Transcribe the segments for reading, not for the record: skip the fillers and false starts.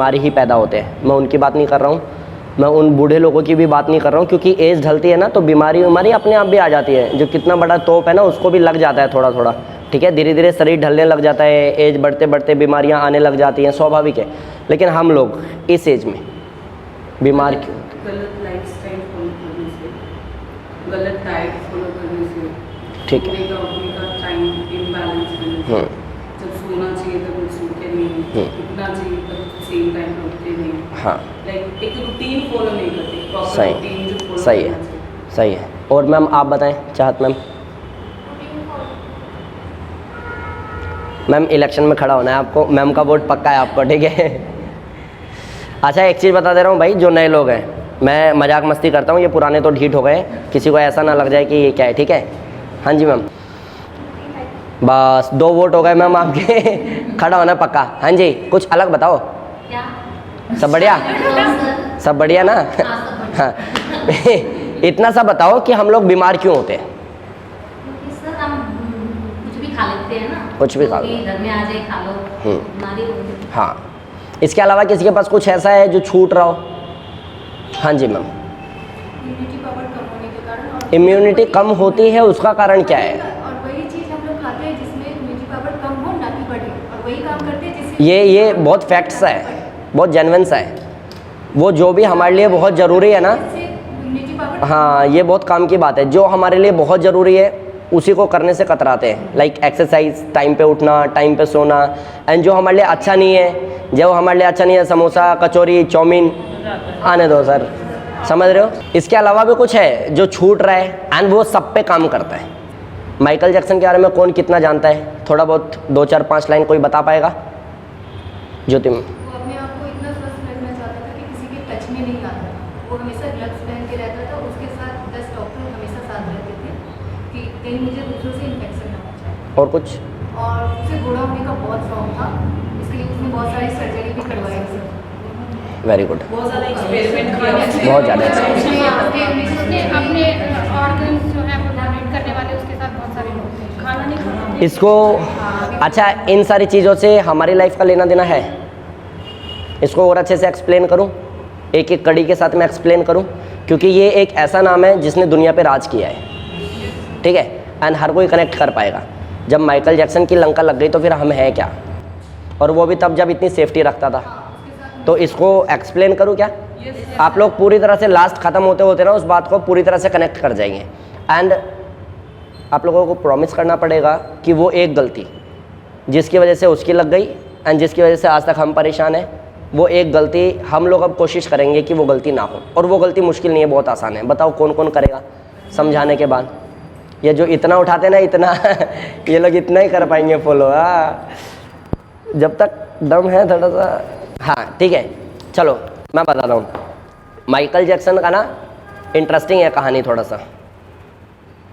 बीमारी ही पैदा होते हैं। मैं उनकी बात नहीं कर रहा हूँ, मैं उन बूढ़े लोगों की भी बात नहीं कर रहा हूँ, क्योंकि एज ढलती है ना तो बीमारी अपने आप भी आ जाती है। जो कितना बड़ा तोप है ना उसको भी लग जाता है थोड़ा थोड़ा, ठीक है, धीरे धीरे शरीर ढलने लग जाता है, एज बढ़ते बढ़ते बीमारियाँ आने लग जाती हैं, स्वाभाविक है। लेकिन हम लोग इस एज में बीमार क्यों? गलत लाइफस्टाइल फॉलो करने से, गलत डाइट फॉलो करने से, ठीक है, टाइम इम्बैलेंस करने से, जब सोना चाहिए तब सोते नहीं, उठना चाहिए तब सेम टाइम पे उठते नहीं। हाँ, लाइक एक रूटीन फॉलो नहीं करते, प्रॉपर सही, रूटीन जो फॉलो सही है, सही है। और मैम आप बताएं, चाहत मैम। मैम इलेक्शन में खड़ा होना है आपको, मैम का वोट पक्का है आपको, ठीक है। अच्छा एक चीज़ बता दे रहा हूँ भाई, जो नए लोग हैं, मैं मजाक मस्ती करता हूँ, ये पुराने तो ढीठ हो गए, किसी को ऐसा ना लग जाए कि ये क्या है, ठीक है। हाँ जी मैम, बस 2 वोट हो गए मैम आपके। खड़ा होना पक्का। हाँ जी, कुछ अलग बताओ। क्या? सब बढ़िया, सब बढ़िया ना? हाँ। इतना सा बताओ कि हम लोग बीमार क्यों होते हैं? क्योंकि सर हम कुछ भी खा लेते हैं ना, कुछ भी खा लो, घर में आ जाए खा लो, बीमारी हो गई। हाँ, इसके अलावा किसी के पास कुछ ऐसा है जो छूट रहा हो? हाँ जी मैम। इम्यूनिटी पावर कम होने के कारण, इम्यूनिटी कम होती है, उसका कारण क्या है? और वही चीज़ हम लोग खाते हैं जिसमें इम्यूनिटी पावर कम हो ना कि बढ़े, और वही काम करते हैं जिससे ये बहुत फैक्ट्स है, बहुत जेन्युइन सा है। वो जो भी हमारे लिए बहुत ज़रूरी है ना, इम्यूनिटी पावर, हाँ ये बहुत काम की बात है। जो हमारे लिए बहुत ज़रूरी है उसी को करने से कतराते हैं, लाइक एक्सरसाइज, टाइम पे उठना, टाइम पे सोना। एंड जो हमारे लिए अच्छा नहीं है, जो हमारे लिए अच्छा नहीं है, समोसा, कचौरी, चाउमीन, आने दो सर, समझ रहे हो। इसके अलावा भी कुछ है जो छूट रहा है एंड वो सब पे काम करता है। माइकल जैक्सन के बारे में कौन कितना जानता है? थोड़ा बहुत 2 4 5 लाइन कोई बता पाएगा? ज्योति में वो अपने आप को इतना स्वस्थ रखना चाहता था कि किसी के टच में नहीं आता था। वो हमेशा ग्लव्स पहन के रहता था, उसके साथ 10 डॉक्टर हमेशा साथ रहते थे कि कहीं मुझे दूसरों से इन्फेक्शन ना हो जाए। और कुछ? और उसे घोड़ा होने का बहुत शौक था, इसके लिए उसने बहुत सारी सर्जरी भी करवाई थी। वेरी गुड, बहुत ज़्यादा एक्सपेरिमेंट किया, बहुत ज़्यादा उसने अपने ऑर्गन्स जो है वो डोनेट करने वाले उसके साथ बहुत सारे लोग थे। खाना नहीं खाते इसको। अच्छा, इन सारी चीज़ों से हमारी लाइफ का लेना देना है? इसको और अच्छे से एक्सप्लेन करूं, एक एक कड़ी के साथ मैं एक्सप्लेन करूं, क्योंकि ये एक ऐसा नाम है जिसने दुनिया पे राज किया है, ठीक है, एंड हर कोई कनेक्ट कर पाएगा। जब माइकल जैक्सन की लंका लग गई तो फिर हम हैं क्या? और वो भी तब जब इतनी सेफ्टी रखता था। तो इसको एक्सप्लेन करूं क्या? आप लोग पूरी तरह से लास्ट ख़त्म होते होते ना उस बात को पूरी तरह से कनेक्ट कर जाएंगे। एंड आप लोगों को प्रॉमिस करना पड़ेगा कि वो एक गलती जिसकी वजह से उसकी लग गई एंड जिसकी वजह से आज तक हम परेशान हैं, वो एक गलती हम लोग अब कोशिश करेंगे कि वो गलती ना हो। और वो गलती मुश्किल नहीं है, बहुत आसान है। बताओ कौन कौन करेगा समझाने के बाद? ये जो इतना उठाते ना इतना ये लोग इतना ही कर पाएंगे फॉलो। हाँ, जब तक दम है थोड़ा सा। हाँ ठीक है, चलो मैं बताता हूँ। माइकल जैक्सन का ना इंटरेस्टिंग है कहानी थोड़ा सा।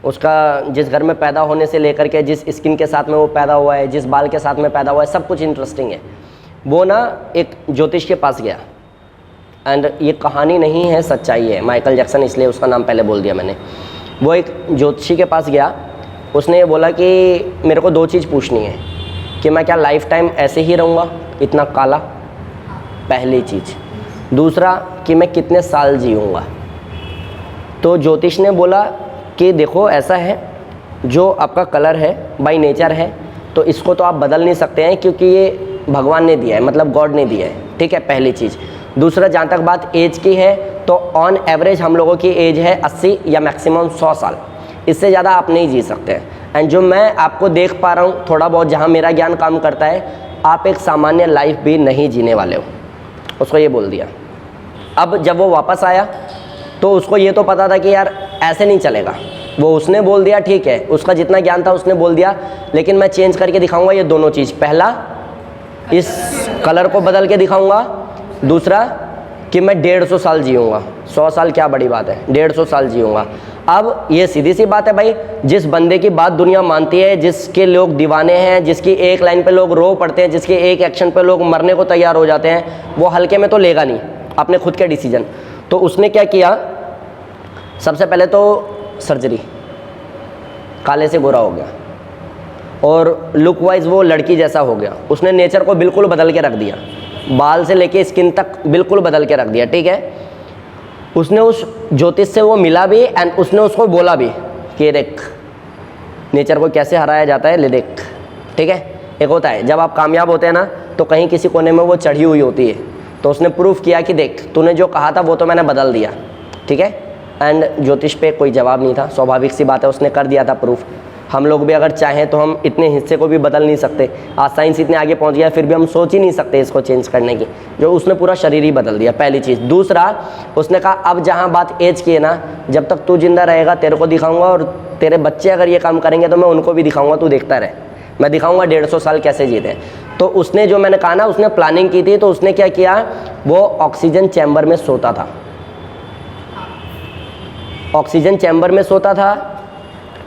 उसका जिस घर में पैदा होने से लेकर के जिस स्किन के साथ में वो पैदा हुआ है, जिस बाल के साथ में पैदा हुआ है, सब कुछ इंटरेस्टिंग है। वो ना एक ज्योतिष के पास गया, एंड ये कहानी नहीं है, सच्चाई है। माइकल जैक्सन इसलिए उसका नाम पहले बोल दिया मैंने। वो एक ज्योतिषी के पास गया, उसने ये बोला कि मेरे को 2 चीज़ पूछनी है, कि मैं क्या लाइफ टाइम ऐसे ही रहूँगा इतना काला, पहली चीज़। दूसरा कि मैं कितने साल जीऊँगा। तो ज्योतिष ने बोला कि देखो ऐसा है, जो आपका कलर है बाय नेचर है तो इसको तो आप बदल नहीं सकते हैं, क्योंकि ये भगवान ने दिया है, मतलब गॉड ने दिया है, ठीक है, पहली चीज़। दूसरा, जहाँ तक बात एज की है तो ऑन एवरेज हम लोगों की एज है 80 या मैक्सिमम 100 साल, इससे ज़्यादा आप नहीं जी सकते हैं। एंड जो मैं आपको देख पा रहा हूँ थोड़ा बहुत, जहाँ मेरा ज्ञान काम करता है, आप एक सामान्य लाइफ भी नहीं जीने वाले हो। उसको ये बोल दिया। अब जब वो वापस आया तो उसको ये तो पता था कि यार ऐसे नहीं चलेगा। वो उसने बोल दिया, ठीक है, उसका जितना ज्ञान था उसने बोल दिया, लेकिन मैं चेंज करके दिखाऊंगा ये दोनों चीज़। पहला, इस कलर को बदल के दिखाऊंगा। दूसरा कि मैं 150 साल जीऊँगा। 100 साल क्या बड़ी बात है, 150 साल जीऊँगा। अब ये सीधी सी बात है भाई, जिस बंदे की बात दुनिया मानती है, जिसके लोग दीवाने हैं, जिसकी एक लाइन पे लोग रो पड़ते हैं, जिसके एक एक्शन पे लोग मरने को तैयार हो जाते हैं, वो हल्के में तो लेगा नहीं अपने खुद के डिसीजन। तो उसने क्या किया, सबसे पहले तो सर्जरी, काले से गोरा हो गया और लुक वाइज वो लड़की जैसा हो गया। उसने नेचर को बिल्कुल बदल के रख दिया। बाल से लेके स्किन तक बिल्कुल बदल के रख दिया, ठीक है। उसने उस ज्योतिष से वो मिला भी एंड उसने उसको बोला भी कि देख नेचर को कैसे हराया जाता है, ले देख, ठीक है। एक होता है जब आप कामयाब होते हैं ना तो कहीं किसी कोने में वो चढ़ी हुई होती है, तो उसने प्रूफ किया कि देख तूने जो कहा था वो तो मैंने बदल दिया, ठीक है। एंड ज्योतिष पे कोई जवाब नहीं था, स्वाभाविक सी बात है, उसने कर दिया था प्रूफ। हम लोग भी अगर चाहें तो हम इतने हिस्से को भी बदल नहीं सकते। आज साइंस इतने आगे पहुंच गया फिर भी हम सोच ही नहीं सकते इसको चेंज करने की, जो उसने पूरा शरीर ही बदल दिया, पहली चीज़। दूसरा, उसने कहा अब जहाँ बात एज की है ना, जब तक तू जिंदा रहेगा तेरे को दिखाऊंगा, और तेरे बच्चे अगर ये काम करेंगे तो मैं उनको भी दिखाऊंगा, तू देखता रहे, मैं दिखाऊंगा 150 साल कैसे जीते हैं। तो उसने जो मैंने कहा ना, उसने प्लानिंग की थी, तो उसने क्या किया, वो ऑक्सीजन चैम्बर में सोता था, ऑक्सीजन चैम्बर में सोता था,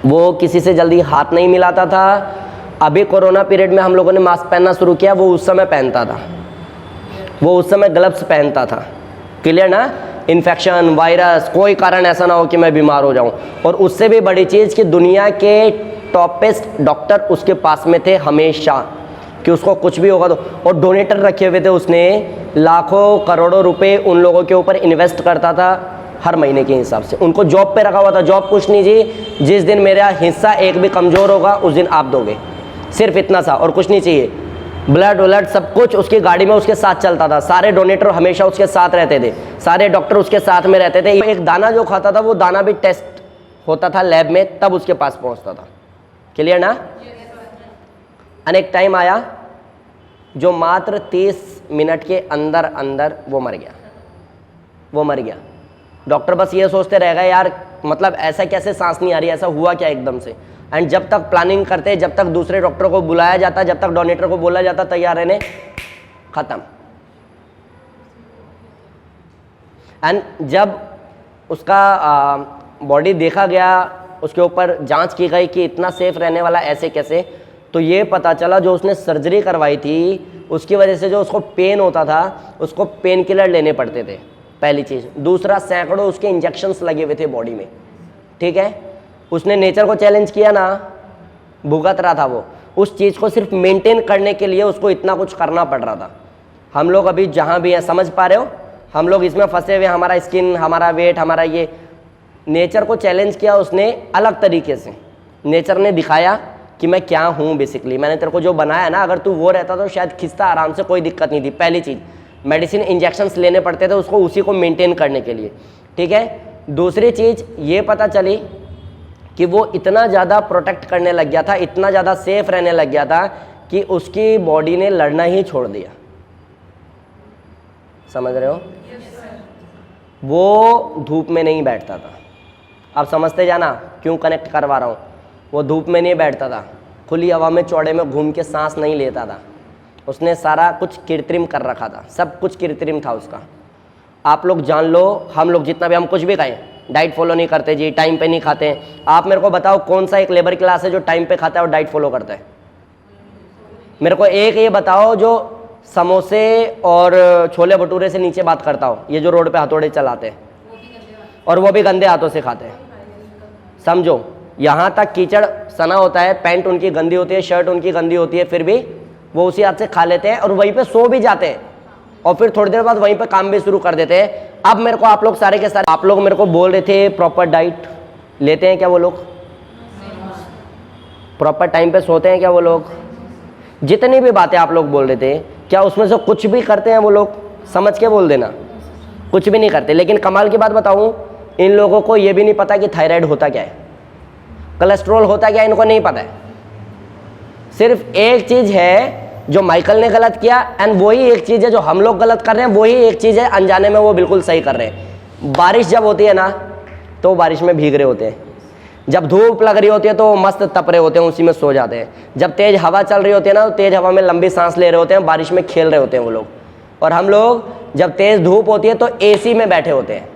वो किसी से जल्दी हाथ नहीं मिलाता था। अभी कोरोना पीरियड में हम लोगों ने मास्क पहनना शुरू किया, वो उस समय पहनता था, वो उस समय ग्लव्स पहनता था, क्लियर ना। इन्फेक्शन, वायरस, कोई कारण ऐसा ना हो कि मैं बीमार हो जाऊं। और उससे भी बड़ी चीज़ कि दुनिया के टॉपेस्ट डॉक्टर उसके पास में थे हमेशा, कि उसको कुछ भी होगा तो। और डोनेटर रखे हुए थे उसने, लाखों करोड़ों रुपए उन लोगों के ऊपर इन्वेस्ट करता था हर महीने के हिसाब से। उनको जॉब पे रखा हुआ था, जॉब कुछ नहीं जी, जिस दिन मेरा हिस्सा एक भी कमज़ोर होगा उस दिन आप दोगे, सिर्फ इतना सा और कुछ नहीं चाहिए। ब्लड व्लड सब कुछ उसकी गाड़ी में उसके साथ चलता था, सारे डोनेटर हमेशा उसके साथ रहते थे, सारे डॉक्टर उसके साथ में रहते थे। एक दाना जो खाता था वो दाना भी टेस्ट होता था लैब में, तब उसके पास पहुंचता था, क्लियर ना। अनेक टाइम आया जो मात्र 30 मिनट के अंदर अंदर वो मर गया, वो मर गया। डॉक्टर बस ये सोचते रह गए यार, मतलब ऐसा कैसे सांस नहीं आ रही, ऐसा हुआ क्या एकदम से। एंड जब तक प्लानिंग करते, जब तक दूसरे डॉक्टर को बुलाया जाता, जब तक डोनेटर को बोला जाता तैयार रहने, खत्म। एंड जब उसका बॉडी देखा गया, उसके ऊपर जांच की गई कि इतना सेफ रहने वाला ऐसे कैसे, तो ये पता चला जो उसने सर्जरी करवाई थी उसकी वजह से जो उसको पेन होता था, उसको पेन किलर लेने पड़ते थे, पहली चीज़। दूसरा, सैकड़ों उसके इंजेक्शंस लगे हुए थे बॉडी में, ठीक है। उसने नेचर को चैलेंज किया ना, भुगत रहा था वो, उस चीज़ को सिर्फ मेंटेन करने के लिए उसको इतना कुछ करना पड़ रहा था। हम लोग अभी जहाँ भी हैं, समझ पा रहे हो, हम लोग इसमें फंसे हुए, हमारा स्किन, हमारा वेट, हमारा ये। नेचर को चैलेंज किया उसने अलग तरीके से, नेचर ने दिखाया कि मैं क्या हूँ बेसिकली, मैंने तेरे को जो बनाया ना, अगर तू वो रहता तो शायद खिंचता आराम से, कोई दिक्कत नहीं थी। पहली चीज़, मेडिसिन इंजेक्शंस लेने पड़ते थे उसको उसी को मेंटेन करने के लिए, ठीक है। दूसरी चीज़ ये पता चली कि वो इतना ज़्यादा प्रोटेक्ट करने लग गया था, इतना ज़्यादा सेफ रहने लग गया था कि उसकी बॉडी ने लड़ना ही छोड़ दिया, समझ रहे हो। वो धूप में नहीं बैठता था, आप समझते जाना क्यों कनेक्ट करवा रहा हूँ। वो धूप में नहीं बैठता था, खुली हवा में चौड़े में घूम के सांस नहीं लेता था। उसने सारा कुछ कृत्रिम कर रखा था, सब कुछ कृत्रिम था उसका। आप लोग जान लो, हम लोग जितना भी, हम कुछ भी खाएं, डाइट फॉलो नहीं करते जी, टाइम पे नहीं खाते। आप मेरे को बताओ कौन सा एक लेबर क्लास है जो टाइम पे खाता है और डाइट फॉलो करता है? मेरे को एक ये बताओ जो समोसे और छोले भटूरे से नीचे बात करता हो, ये जो रोड पे हथौड़े चलाते हैं, और वो भी गंदे हाथों से खाते हैं। समझो, यहाँ तक कीचड़ सना होता है, पैंट उनकी गंदी होती है, शर्ट उनकी गंदी होती है, फिर भी वो उसी हाथ से खा लेते हैं और वहीं पे सो भी जाते हैं, और फिर थोड़ी देर बाद वहीं पे काम भी शुरू कर देते हैं। अब मेरे को आप लोग सारे के सारे, आप लोग मेरे को बोल रहे थे प्रॉपर डाइट लेते हैं क्या वो लोग, प्रॉपर टाइम पे सोते हैं क्या वो लोग, जितनी भी बातें आप लोग बोल रहे थे क्या उसमें से कुछ भी करते हैं वो लोग? समझ के बोल देना, कुछ भी नहीं करते। लेकिन कमाल की बात बताऊं, इन लोगों को ये भी नहीं पता कि थायराइड होता क्या है, कोलेस्ट्रॉल होता क्या है, इनको नहीं पता है। सिर्फ एक चीज़ है जो माइकल ने गलत किया, एंड वही एक चीज़ है जो हम लोग गलत कर रहे हैं, वही एक चीज़ है अनजाने में वो बिल्कुल सही कर रहे हैं। बारिश जब होती है ना तो बारिश में भीग रहे होते हैं, जब धूप लग रही होती है तो मस्त तप रहे होते हैं, उसी में सो जाते हैं। जब तेज़ हवा चल रही होती है ना तो तेज़ हवा में लंबी सांस ले रहे होते हैं, बारिश में खेल रहे होते हैं वो लोग। और हम लोग जब तेज़ धूप होती है तो एसी में बैठे होते हैं,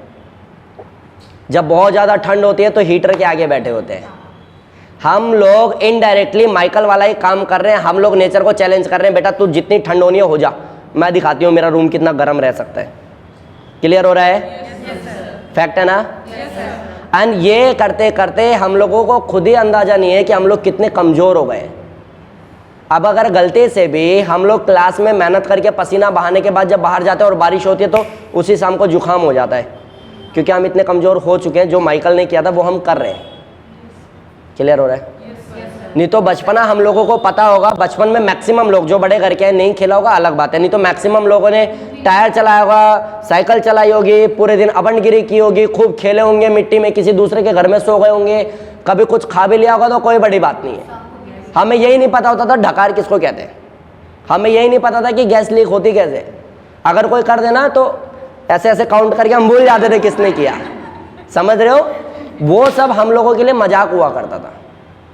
जब बहुत ज़्यादा ठंड होती है तो हीटर के आगे बैठे होते हैं। हम लोग इनडायरेक्टली माइकल वाला ही काम कर रहे हैं। हम लोग नेचर को चैलेंज कर रहे हैं, बेटा तू जितनी ठंड होनी है हो जा, मैं दिखाती हूँ मेरा रूम कितना गर्म रह सकता है। क्लियर हो रहा है? फैक्ट है ना? एंड ये करते करते हम लोगों को खुद ही अंदाजा नहीं है कि हम लोग कितने कमज़ोर हो गए। अब अगर गलती से भी हम लोग क्लास में मेहनत करके पसीना बहाने के बाद जब बाहर जाते हैं और बारिश होती है तो उसी शाम को जुकाम हो जाता है, क्योंकि हम इतने कमज़ोर हो चुके हैं। जो माइकल ने किया था वो हम कर रहे हैं। क्लियर हो रहा है? नहीं तो बचपना हम लोगों को पता होगा, बचपन में मैक्सिमम लोग जो बड़े घर के हैं नहीं खेला होगा अलग बात है, नहीं तो मैक्सिमम लोगों ने टायर चलाया होगा, साइकिल चलाई होगी, पूरे दिन अबनगिरी की होगी, खूब खेले होंगे मिट्टी में, किसी दूसरे के घर में सो गए होंगे, कभी कुछ खा भी लिया होगा तो कोई बड़ी बात नहीं है। हमें यही नहीं पता होता था ढकार किसको कहते हैं, हमें यही नहीं पता था कि गैस लीक होती कैसे। अगर कोई कर देना तो ऐसे ऐसे काउंट करके हम भूल जाते थे किसने किया, समझ रहे हो? वो सब हम लोगों के लिए मजाक हुआ करता था।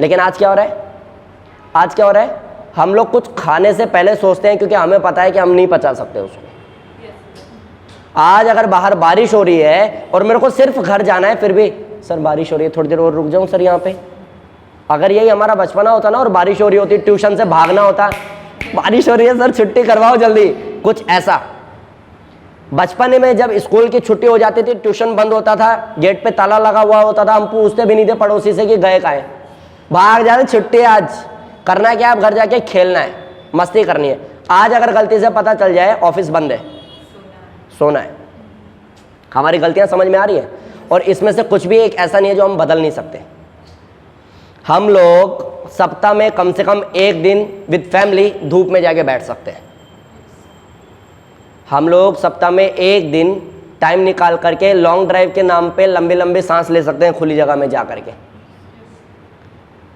लेकिन आज क्या हो रहा है? आज क्या हो रहा है? हम लोग कुछ खाने से पहले सोचते हैं, क्योंकि हमें पता है कि हम नहीं पचा सकते उसको। आज अगर बाहर बारिश हो रही है और मेरे को सिर्फ घर जाना है, फिर भी सर बारिश हो रही है, थोड़ी देर और रुक जाऊं सर यहाँ पे। अगर यही हमारा बचपना होता ना और बारिश हो रही होती, ट्यूशन से भागना होता, बारिश हो रही है सर छुट्टी करवाओ जल्दी, कुछ ऐसा। बचपन में जब स्कूल की छुट्टी हो जाती थी, ट्यूशन बंद होता था, गेट पे ताला लगा हुआ होता था, हम पूछते भी नहीं थे पड़ोसी से कि गए कहाँ हैं, भाग जाते, छुट्टी आज करना क्या, अब घर जाके खेलना है, मस्ती करनी है। आज अगर गलती से पता चल जाए ऑफिस बंद है, सोना है। हमारी गलतियां समझ में आ रही है? और इसमें से कुछ भी एक ऐसा नहीं है जो हम बदल नहीं सकते। हम लोग सप्ताह में कम से कम एक दिन विद फैमिली धूप में जाके बैठ सकते हैं। हम लोग सप्ताह में एक दिन टाइम निकाल करके लॉन्ग ड्राइव के नाम पे लंबे लंबे सांस ले सकते हैं खुली जगह में जा करके।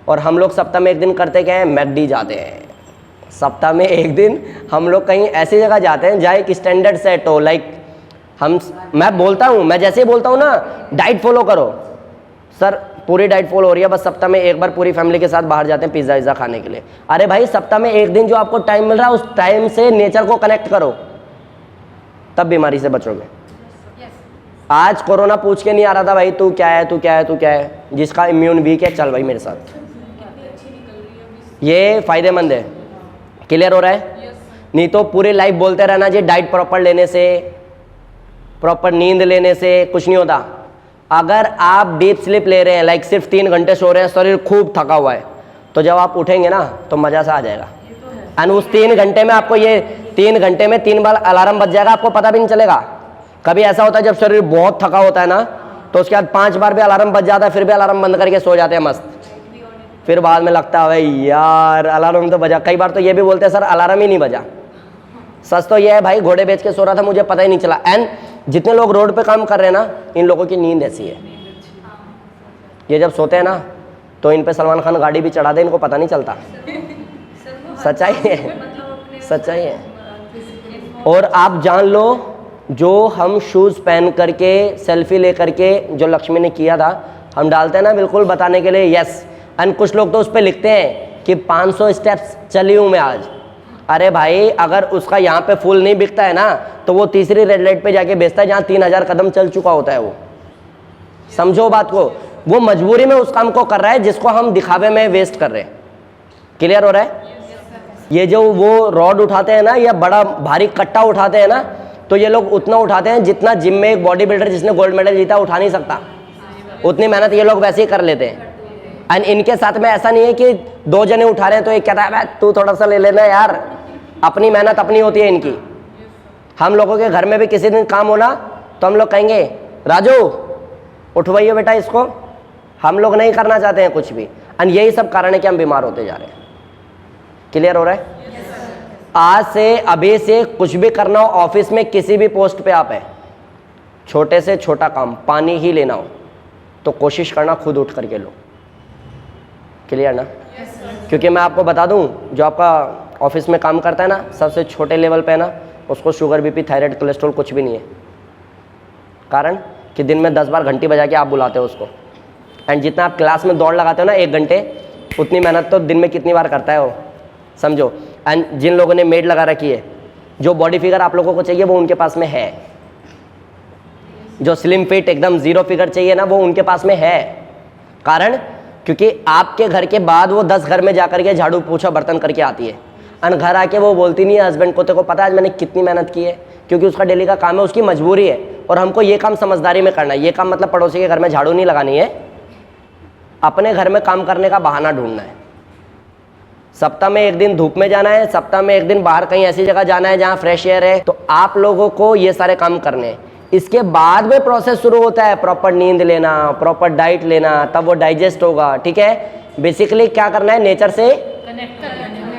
और हम लोग सप्ताह में एक दिन करते क्या है? मैकडी जाते हैं। सप्ताह में एक दिन हम लोग कहीं ऐसी जगह जाते हैं जहाँ एक स्टैंडर्ड सेट हो, लाइक मैं बोलता हूँ, मैं जैसे ही बोलता हूँ ना डाइट फॉलो करो, सर पूरी डाइट फॉलो हो रही है, बस सप्ताह में एक बार पूरी फैमिली के साथ बाहर जाते हैं पिज्ज़ा विज़्ज़ा खाने के लिए। अरे भाई सप्ताह में एक दिन जो आपको टाइम मिल रहा है उस टाइम से नेचर को कनेक्ट करो, तब बीमारी से बचोगे। आज कोरोना पूछ के नहीं आ रहा था भाई तू क्या है, तू क्या है, तू क्या है। जिसका इम्यून वीक है चल भाई मेरे साथ, ये फायदेमंद है। क्लियर हो रहा है? नहीं तो पूरी लाइफ बोलते रहना जी डाइट प्रॉपर लेने से, प्रॉपर नींद लेने से कुछ नहीं होता। अगर आप डीप स्लीप ले रहे हैं, लाइक सिर्फ 3 घंटे सो रहे हैं, शरीर खूब थका हुआ है, तो जब आप उठेंगे ना तो मज़ा सा आ जाएगा। एंड उस 3 घंटे में आपको ये 3 घंटे में 3 बार अलार्म बज जाएगा, आपको पता भी नहीं चलेगा। कभी ऐसा होता है जब शरीर बहुत थका होता है ना तो उसके बाद 5 बार भी अलार्म बज जाता है, फिर भी अलार्म बंद करके सो जाते हैं मस्त। फिर बाद में लगता है भाई यार अलार्म तो बजा। कई बार तो ये भी बोलते हैं सर अलार्म ही नहीं बजा। सच तो ये है भाई, घोड़े बेच के सो रहा था मुझे पता ही नहीं चला। एंड जितने लोग रोड पे काम कर रहे हैं ना, इन लोगों की नींद ऐसी है, ये जब सोते हैं ना तो इन पे सलमान खान गाड़ी भी चढ़ा दे, इनको पता नहीं चलता। सच्चाई है, सच्चाई है। और आप जान लो जो हम शूज़ पहन करके सेल्फी ले करके जो लक्ष्मी ने किया था, हम डालते हैं ना बिल्कुल बताने के लिए यस। एंड कुछ लोग तो उस पर लिखते हैं कि 500 स्टेप्स चली हूँ मैं आज। अरे भाई अगर उसका यहाँ पे फूल नहीं बिकता है ना तो वो तीसरी रेड लाइट पे जाके बेचता है जहाँ 3000 कदम चल चुका होता है वो। समझो बात को, वो मजबूरी में उस काम को कर रहा है जिसको हम दिखावे में वेस्ट कर रहे हैं। क्लियर हो रहा है? ये जो वो रॉड उठाते हैं ना या बड़ा भारी कट्टा उठाते हैं ना, तो ये लोग उतना उठाते हैं जितना जिम में एक बॉडी बिल्डर जिसने गोल्ड मेडल जीता उठा नहीं सकता। उतनी मेहनत ये लोग वैसे ही कर लेते हैं। एंड इनके साथ में ऐसा नहीं है कि 2 जने उठा रहे हैं तो एक कहता है भाई तू थोड़ा सा ले लेना यार, अपनी मेहनत अपनी होती है इनकी। हम लोगों के घर में भी किसी दिन काम होना तो हम लोग कहेंगे राजू उठवाइए बेटा इसको, हम लोग नहीं करना चाहते हैं कुछ भी। एंड यही सब कारण है कि हम बीमार होते जा रहे हैं। क्लियर हो रहा है? आज से अभी से कुछ भी करना हो, ऑफिस में किसी भी पोस्ट पे आप है, छोटे से छोटा काम पानी ही लेना हो तो कोशिश करना खुद उठ करके लो। क्लियर ना? क्योंकि मैं आपको बता दूं जो आपका ऑफिस में काम करता है ना, सबसे छोटे लेवल पे है ना, उसको शुगर बीपी थायराइड कोलेस्ट्रॉल कुछ भी नहीं है। कारण कि दिन में 10 बार घंटी बजा के आप बुलाते हो उसको। एंड जितना आप क्लास में दौड़ लगाते हो ना 1 घंटे, उतनी मेहनत तो दिन में कितनी बार करता है वो, समझो। एंड जिन लोगों ने मेड लगा रखी है, जो बॉडी फिगर आप लोगों को चाहिए वो उनके पास में है, जो स्लिम फिट एकदम 0 फिगर चाहिए ना वो उनके पास में है। कारण क्योंकि आपके घर के बाद वो 10 घर में जाकर के झाड़ू पोछा बर्तन करके आती है। एंड घर आके वो बोलती नहीं है हस्बैंड को तेरे को पता है आज मैंने कितनी मेहनत की है, क्योंकि उसका डेली का काम है, उसकी मजबूरी है। और हमको ये काम समझदारी में करना है। ये काम मतलब पड़ोसी के घर में झाड़ू नहीं लगानी है, अपने घर में काम करने का बहाना ढूंढना है। सप्ताह में एक दिन धूप में जाना है, सप्ताह में एक दिन बाहर कहीं ऐसी जगह जाना है जहाँ फ्रेश एयर है। तो आप लोगों को ये सारे काम करने हैं। इसके बाद में प्रोसेस शुरू होता है प्रॉपर नींद लेना, प्रॉपर डाइट लेना, तब वो डाइजेस्ट होगा। ठीक है, बेसिकली क्या करना है, नेचर से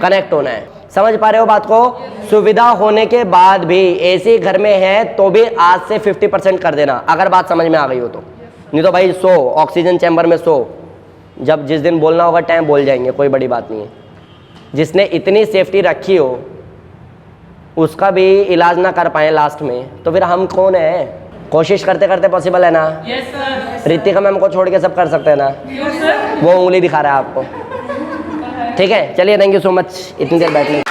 कनेक्ट होना है। समझ पा रहे हो बात को? सुविधा होने के बाद भी एसी घर में है तो भी आज से 50% कर देना, अगर बात समझ में आ गई हो तो। नहीं तो भाई सो ऑक्सीजन चैम्बर में सो, जब जिस दिन बोलना होगा टाइम बोल जाएंगे, कोई बड़ी बात नहीं है। जिसने इतनी सेफ्टी रखी हो उसका भी इलाज ना कर पाए लास्ट में, तो फिर हम कौन है? कोशिश करते करते पॉसिबल है ना? Yes sir. रितिका मैम को छोड़ के सब कर सकते हैं ना? Yes sir. वो उंगली दिखा रहा है आपको। ठीक है, चलिए, थैंक यू सो मच इतनी देर बैठने